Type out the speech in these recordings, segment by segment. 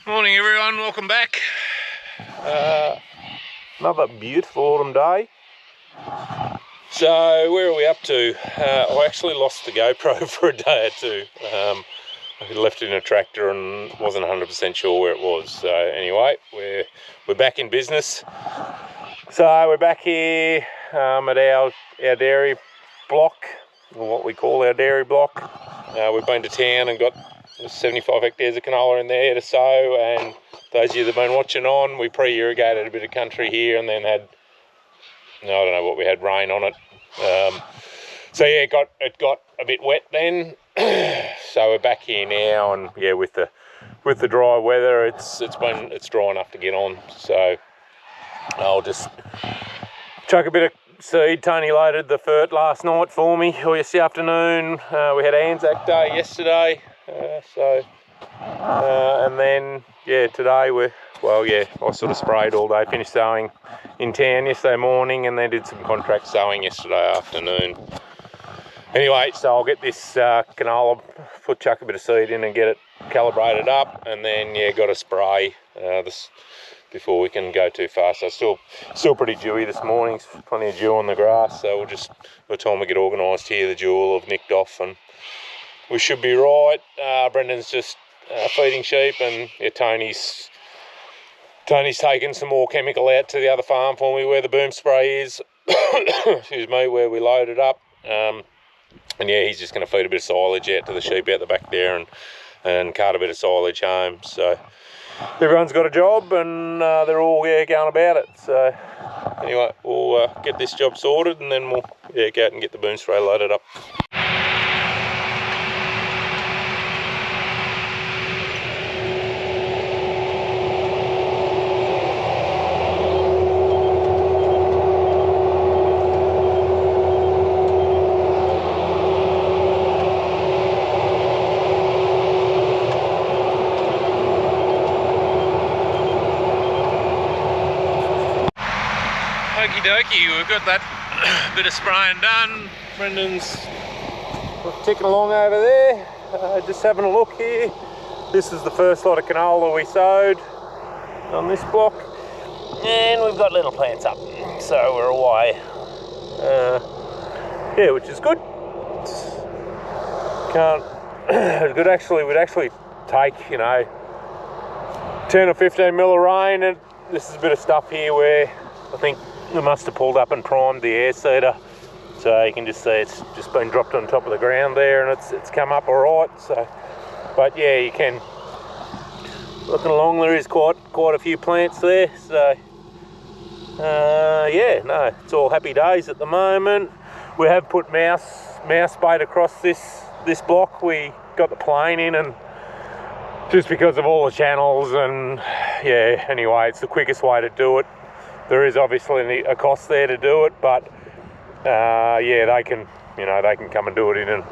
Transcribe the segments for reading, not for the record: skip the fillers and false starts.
Morning everyone, welcome back. Another beautiful autumn day. So where are we up to? I actually lost the GoPro for a day or two. I left it in a tractor and wasn't 100% sure where it was. So anyway, we're back in business. So we're back here at our dairy block, or what we call our dairy block. We've been to town and got 75 hectares of canola in there to sow, and those of you that have been watching on, we pre-irrigated a bit of country here and then had, I don't know what we had, rain on it. So yeah, it got a bit wet then. So we're back here now, and yeah, with the dry weather, it's dry enough to get on. So I'll just chuck a bit of seed. Tony loaded the fert last night for me, or yesterday afternoon. We had Anzac Day yesterday, and then yeah, today I sort of sprayed all day. Finished sowing in town yesterday morning, and then did some contract sowing yesterday afternoon. Anyway, so I'll get this canola, chuck a bit of seed in and get it calibrated up, and then yeah, got to spray this before we can go too far. So still pretty dewy this morning. Plenty of dew on the grass. So by the time we get organised here, the dew will have nicked off, and we should be right. Brendan's just feeding sheep, and yeah, Tony's taken some more chemical out to the other farm for me where the boom spray is. Excuse me, where we loaded up. And yeah, he's just going to feed a bit of silage out to the sheep out the back there, and cart a bit of silage home. So everyone's got a job, and they're all going about it. So anyway, we'll get this job sorted, and then we'll go out and get the boom spray loaded up. Okie dokie, we've got that bit of spraying done. Brendan's ticking along over there, just having a look here. This is the first lot of canola we sowed on this block, and we've got little plants up, so we're away. Yeah, which is good. We'd actually take 10 or 15 mil of rain, and this is a bit of stuff here where I think we must have pulled up and primed the air seeder, so you can just see it's just been dropped on top of the ground there, and it's come up all right. So, but yeah, you can, looking along, there is quite a few plants there. So yeah, no, it's all happy days at the moment. We have put mouse bait across this block. We got the plane in, and just because of all the channels, and yeah, anyway, it's the quickest way to do it. There is obviously a cost there to do it, but yeah, they can come and do it in an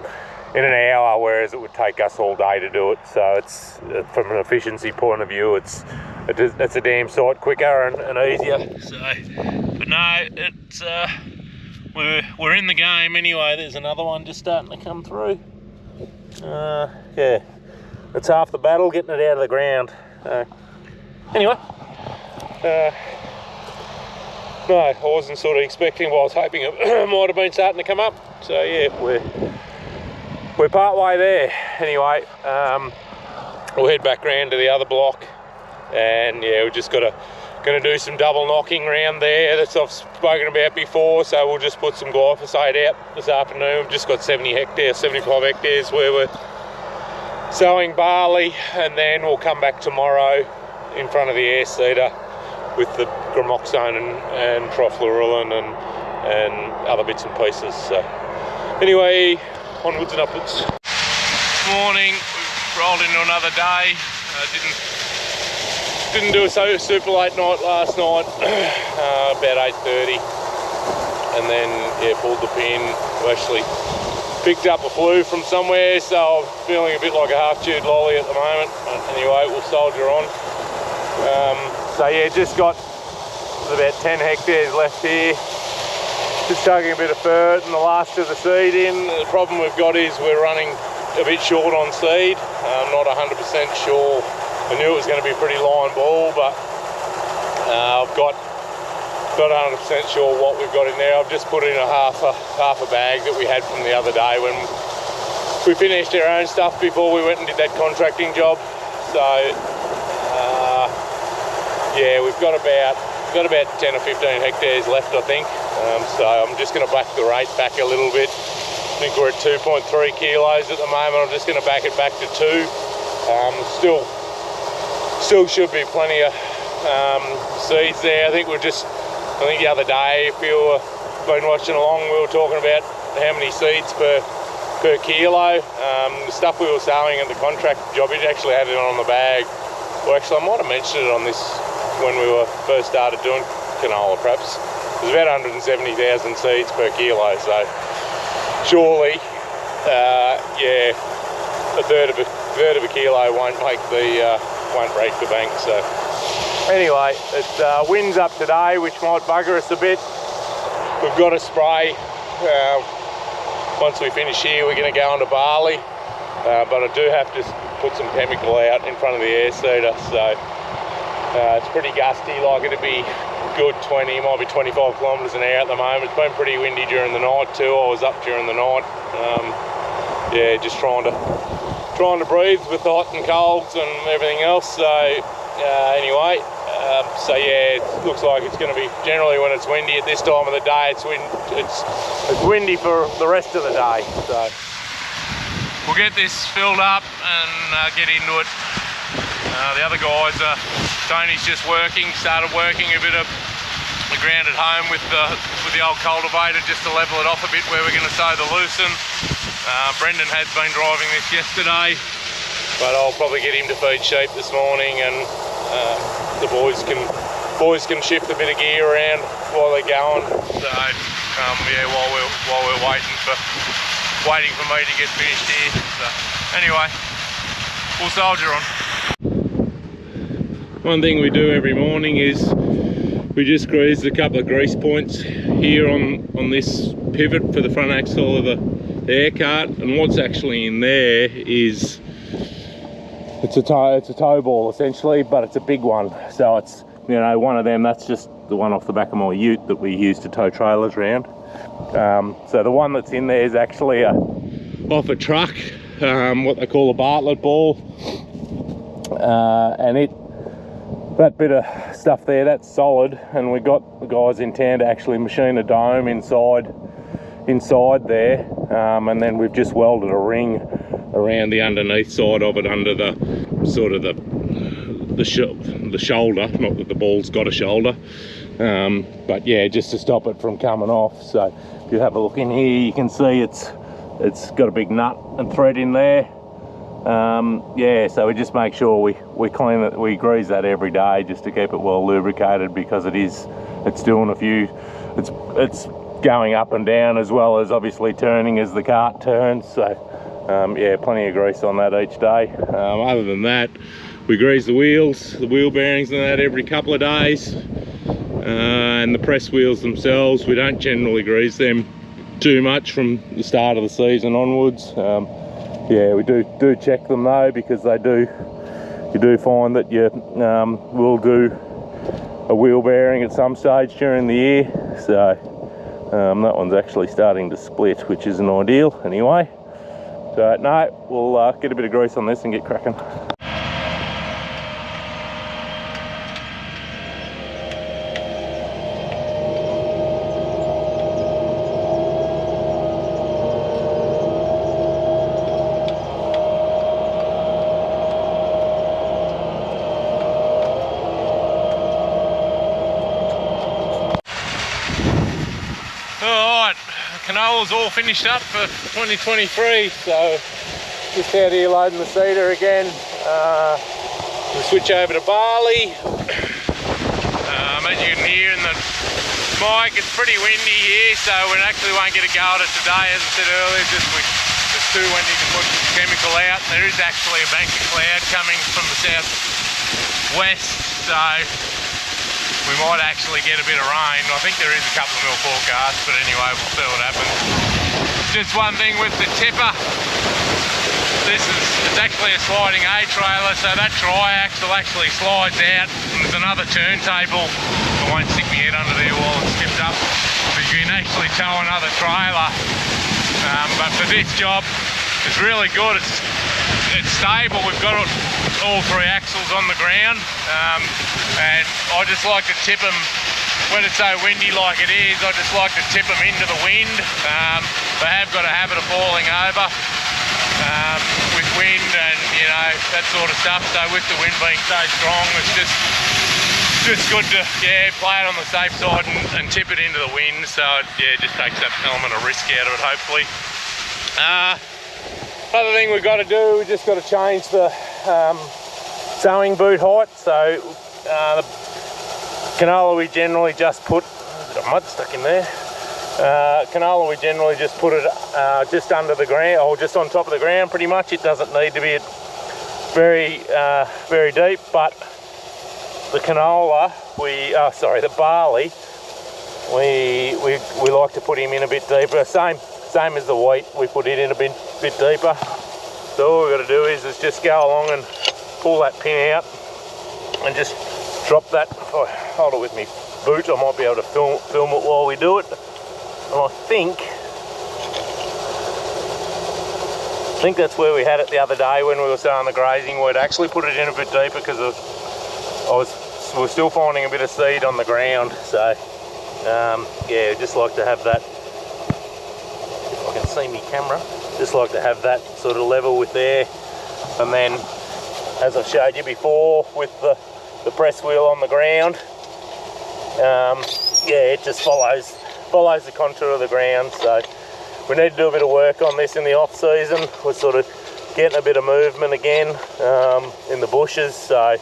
hour, whereas it would take us all day to do it. So it's, from an efficiency point of view, it's a damn sight quicker and easier. So, but no, it's we're in the game anyway. There's another one just starting to come through. Yeah, it's half the battle getting it out of the ground. Anyway. No, I wasn't sort of expecting, I was hoping it might have been starting to come up. So yeah, we're part way there. Anyway, we'll head back round to the other block, and yeah, we're just going to do some double knocking around there that I've spoken about before. So we'll just put some glyphosate out this afternoon. We've just got 75 hectares where we're sowing barley, and then we'll come back tomorrow in front of the air seeder with the gramoxone and trifluralin and other bits and pieces. So anyway, onwards and upwards. Morning, we've rolled into another day. Didn't do a super late night last night, about 8:30, and then yeah, pulled the pin. We actually picked up a flu from somewhere, so I'm feeling a bit like a half-chewed lolly at the moment. But anyway, we'll soldier on. So yeah, just got about 10 hectares left here. Just chugging a bit of fert and the last of the seed in. The problem we've got is we're running a bit short on seed. I'm not 100% sure I knew it was going to be a pretty line ball, but I've got not 100% sure what we've got in there. I've just put in half a bag that we had from the other day when we finished our own stuff before we went and did that contracting job. So yeah, we've got about 10 or 15 hectares left, I think. So I'm just going to back the rate back a little bit. I think we're at 2.3 kilos at the moment. I'm just going to back it back to 2. Still should be plenty of seeds there. I think the other day, if you were been watching along, we were talking about how many seeds per kilo. The stuff we were sowing at the contract job, it actually had it on the bag. Well, actually, I might have mentioned it on this when we were first started doing canola, perhaps. It was about 170,000 seeds per kilo, so surely, yeah, a third of a kilo won't break the bank. So anyway, it's winds up today, which might bugger us a bit. We've got to spray. Once we finish here, we're going to go on to barley, but I do have to put some chemical out in front of the air seeder, so it's pretty gusty. Like, it'd be good 20, might be 25 kilometres an hour at the moment. It's been pretty windy during the night too. I was up during the night, yeah, just trying to breathe with the hot and colds and everything else. So anyway, so yeah, it looks like it's going to be, generally when it's windy at this time of the day, it's windy for the rest of the day. So we'll get this filled up and get into it. The other guys, Tony's just started working a bit of the ground at home with the old cultivator just to level it off a bit where we're going to sow the lucerne. Brendan has been driving this yesterday, but I'll probably get him to feed sheep this morning, and the boys can shift a bit of gear around while they're going. So yeah, while we're waiting for me to get finished here. So anyway, we'll soldier on. One thing we do every morning is we just grease a couple of grease points here on this pivot for the front axle of the air cart, and what's actually in there is it's a tow ball essentially, but it's a big one. So it's, you know, one of them, that's just the one off the back of my ute that we use to tow trailers around. So the one that's in there is actually off a truck, what they call a Bartlett ball, and that bit of stuff there, that's solid, and we got the guys in town to actually machine a dome inside there, and then we've just welded a ring around the underneath side of it, under the sort of the shoulder. Not that the ball's got a shoulder, but yeah, just to stop it from coming off. So if you have a look in here, you can see it's got a big nut and thread in there. Yeah, so we just make sure we clean it, we grease that every day just to keep it well lubricated, because it's doing a few, it's going up and down as well as obviously turning as the cart turns. So yeah, plenty of grease on that each day. Other than that, we grease the wheels, the wheel bearings and that every couple of days, and the press wheels themselves, we don't generally grease them too much from the start of the season onwards. Yeah, we do check them though, because you do find that you will do a wheel bearing at some stage during the year. So that one's actually starting to split, which isn't ideal anyway. So no, we'll get a bit of grease on this and get cracking. Canola's all finished up for 2023, so just out here loading the seeder again. We'll switch over to barley. As you can hear in the mic, it's pretty windy here, so we actually won't get a go at it today. As I said earlier, it's too windy to put chemical out. There is actually a bank of cloud coming from the southwest, so we might actually get a bit of rain. I think there is a couple of mil forecasts, but anyway, we'll see what happens. Just one thing with the tipper, it's actually a sliding A trailer, so that tri-axle actually slides out, and there's another turntable. I won't stick my head under there while it's tipped up, but you can actually tow another trailer. But for this job, it's really good. It's stable. We've got all 3 axles on the ground, and I just like to tip them when it's so windy like it is. I just like to tip them into the wind. They have got a habit of falling over with wind and that sort of stuff. So with the wind being so strong, it's just good to play it on the safe side and tip it into the wind. So it just takes that element of risk out of it, hopefully. Other thing we've got to do, we just got to change the sewing boot height. So the canola we generally just put, a bit of mud stuck in there. Canola we generally just put it just under the ground, or just on top of the ground pretty much. It doesn't need to be very deep, but the canola, the barley, we like to put him in a bit deeper. Same as the wheat, we put it in a bit deeper. So all we've got to do is just go along and pull that pin out and just drop that. Oh, hold it with me boot. I might be able to film it while we do it. And I think that's where we had it the other day when we were sowing the grazing. We'd actually put it in a bit deeper because we were still finding a bit of seed on the ground. So just like to have that. If I can see me camera, just like to have that sort of level with there. And then, as I showed you before, with the press wheel on the ground, it just follows the contour of the ground. So we need to do a bit of work on this in the off season. We're sort of getting a bit of movement again in the bushes. So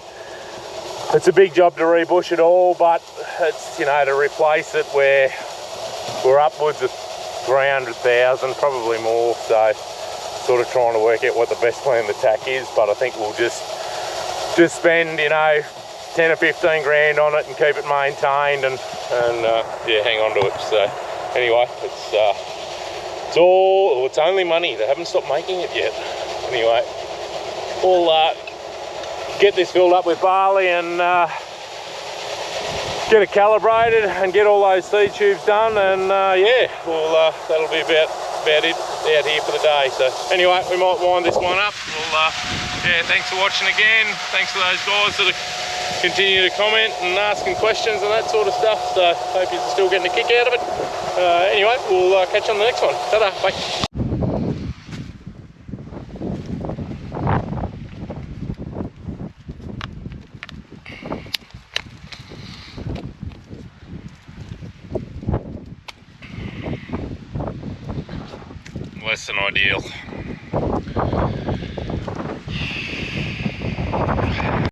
it's a big job to rebush it all, but it's to replace it we're upwards of 300,000, probably more. So sort of trying to work out what the best plan of attack is. But I think we'll just spend 10 or 15 grand on it and keep it maintained and hang on to it. So anyway, it's only money. They haven't stopped making it yet. Anyway, we'll get this filled up with barley and get it calibrated and get all those seed tubes done, and that'll be about it out here for the day. So anyway, we might wind this one up. Thanks for watching again. Thanks for those guys that continue to comment and asking questions and that sort of stuff. So hope you're still getting a kick out of it. Anyway, we'll catch you on the next one. Ta-da, bye. Less than ideal.